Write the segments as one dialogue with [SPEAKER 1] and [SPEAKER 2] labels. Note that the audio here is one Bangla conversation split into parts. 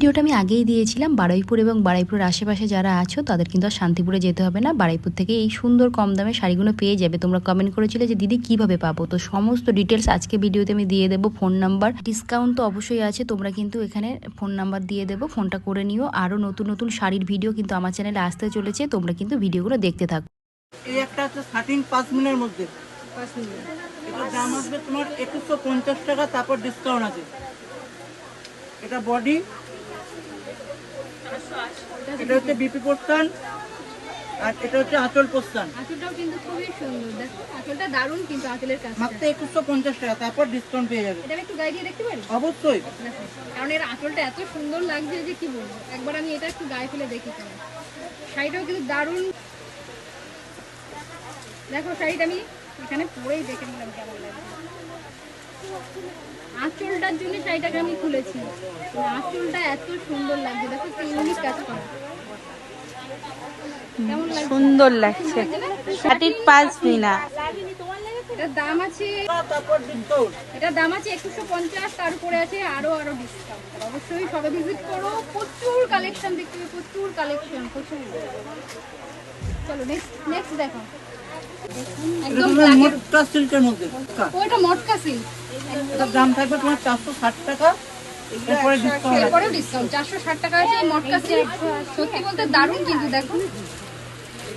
[SPEAKER 1] ভিডিওটা আমি আগেই দিয়েছিলাম। বারুইপুর এবং বারুইপুরের আশেপাশে যারা আছো তাদের কিন্তু আর শান্তিপুরে যেতে হবে না, বারুইপুর থেকে এই সুন্দর কম দামে শাড়িগুলো পেয়ে যাবে। তোমরা কমেন্ট করেছিলে যে দিদি কিভাবে পাবো, তো সমস্ত ডিটেলস আজকে ভিডিওতে আমি দিয়ে দেবো। ফোন নাম্বার, ডিসকাউন্ট তো অবশ্যই আছে, তোমরা কিন্তু এখানে ফোন নাম্বার দিয়ে দেবো, ফোনটা করে নিও। আরও নতুন নতুন শাড়ির ভিডিও কিন্তু আমার চ্যানেলে আসতে চলেছে, তোমরা কিন্তু ভিডিওগুলো দেখতে থাকো।
[SPEAKER 2] এই একটা আছে 5 মিনিটের মধ্যে, এটার দাম আসবে তোমার 2150 টাকা, তারপর ডিসকাউন্ট আছে। এটা বডি, এটা হচ্ছে বিপি পোর্শন, আর এটা হচ্ছে আঁচল পোর্শন।
[SPEAKER 3] আঁচলটাও কিন্তু খুবই সুন্দর, দেখো আঁচলটা দারুণ, কিন্তু আঁচলের কাজটা
[SPEAKER 2] মাত্র 2150 টাকা, তারপর ডিসকাউন্ট পেয়ে যাবে।
[SPEAKER 3] এটা একটু গায়ে দিয়ে দেখতে পারি?
[SPEAKER 2] অবশ্যই,
[SPEAKER 3] দেখো, কারণ এর আঁচলটা এত সুন্দর লাগছে যে কি বলবো। একবার আমি এটা একটু গায়ে ফেলে দেখি কেমন। শাড়িটাও কিন্তু দারুণ। দেখো শাড়িটা আমি এখানে পরেই দেখে নিলাম কেমন লাগছে। আঁচলটার জন্য শাড়িটাকে আমি খুলেছি, আঁচলটা এত সুন্দর লাগছে। দেখো কি ইউনিক কাজ করা, কেমন লাগছে?
[SPEAKER 4] সুন্দর লাগছে। 5 মিনা
[SPEAKER 3] এটার দাম আছে,
[SPEAKER 2] তারপর ডিসকাউন্ট।
[SPEAKER 3] এটার দাম আছে 2150, তার উপরে আছে আরো ডিসকাউন্ট। অবশ্যই সবে ভিজিট করো, প্রচুর কালেকশন দেখতে হবে, প্রচুর কালেকশন, প্রচুর। চলো নেক্সট দেখো, একদম ব্ল্যাকের
[SPEAKER 2] মোটকা সিল্কের মধ্যে।
[SPEAKER 3] ওইটা মটকা সিল্ক,
[SPEAKER 2] এটার দাম থাকবে তোমার 460 টাকা, এরপরে ডিসকাউন্ট আছে।
[SPEAKER 3] এরপরেও ডিসকাউন্ট 460 টাকা আছে এই মটকা সিল্ক। সত্যি বলতে দারুণ, কিন্তু দেখো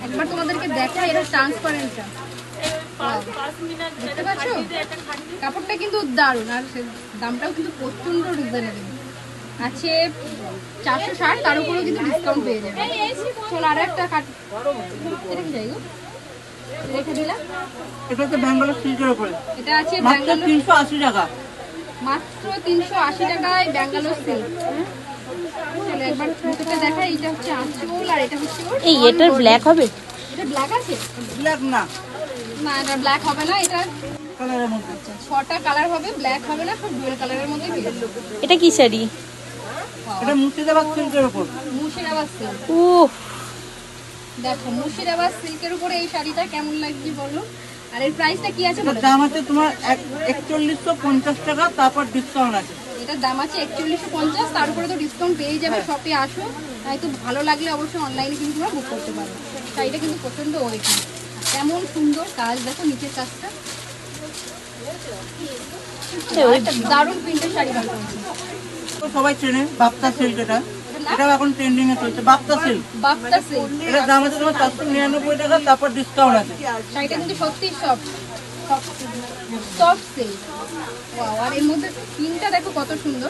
[SPEAKER 3] একবার তোমাদেরকে দেখাই, এটা ট্রান্সপারেন্টটা দেখতে পাচ্ছ, কাপড়টা কিন্তু দারুণ, আর দামটাও কিন্তু প্রচন্ড রিজনেবল আছে। 460, তার উপরেও কিন্তু ডিসকাউন্ট পেয়ে যাবে। চলো আর একটা কাট, এটা কি যাই গো, রেখে দিলাম।
[SPEAKER 2] এটা হচ্ছে ব্যাঙ্গালোর সিল্কের উপরে,
[SPEAKER 3] এটা আছে
[SPEAKER 2] মাত্র
[SPEAKER 3] ব্যাঙ্গালোর,
[SPEAKER 2] 380 টাকা।
[SPEAKER 3] মাত্র 380 টাকায় ব্যাঙ্গালোর সিল্ক। চলো একবার ভিতরটা দেখাই। এটা হচ্ছে আঁচল, আর এটা হচ্ছে ওর
[SPEAKER 4] এই এটার ব্ল্যাক হবে?
[SPEAKER 3] এটা ব্ল্যাক আছে
[SPEAKER 2] ব্ল্যাক না,
[SPEAKER 3] না, এটা ব্ল্যাক হবে না। এটা
[SPEAKER 2] কালারের মধ্যে।
[SPEAKER 3] 6টা কালার হবে, ব্ল্যাক হবে না, সব ডুয়েল কালারের মধ্যে পেয়ে যাবে।
[SPEAKER 4] এটা কি শাড়ি?
[SPEAKER 2] এটা মুর্শিদাবাদ সিল্কের উপর।
[SPEAKER 3] মুর্শিদাবাদ সিল্ক,
[SPEAKER 4] উফ,
[SPEAKER 3] দেখো মুর্শিদাবাদ সিল্কের উপরে এই শাড়িটা কেমন লাগছে বলো। আর এর প্রাইসটা কি আছে
[SPEAKER 2] এটার
[SPEAKER 3] বলো?
[SPEAKER 2] দাম আছে তোমার 4150 টাকা, তারপর ডিসকাউন্ট আছে।
[SPEAKER 3] এটার দাম আছে 4150, তার উপরে তো ডিসকাউন্ট পেয়ে যাবে। শপে আসো, তাই তো ভালো লাগলে অবশ্যই অনলাইনে কিন্তু তোমরা বুক করতে পারো। শাড়িটা কিন্তু প্রচন্ড ওয়েট, কেমন সুন্দর কাজ, দেখো নিচের কাজটা, একটা দারুণ প্রিন্টের শাড়ি বার করেছে।
[SPEAKER 2] তো সবাই চেনে বাপ্তা সিল্ক, এটাও এখন ট্রেন্ডিং এ চলছে। বাপ্তা সিল্ক,
[SPEAKER 3] বাপ্তা সিল্ক,
[SPEAKER 2] এটার দাম আছে তোমার 499 টাকা, তারপর ডিসকাউন্ট আছে।
[SPEAKER 3] শাড়িটা কিন্তু সত্যি সফট সিল্ক। ওয়াও, আর এর মধ্যে প্রিন্টটা দেখো কত সুন্দর।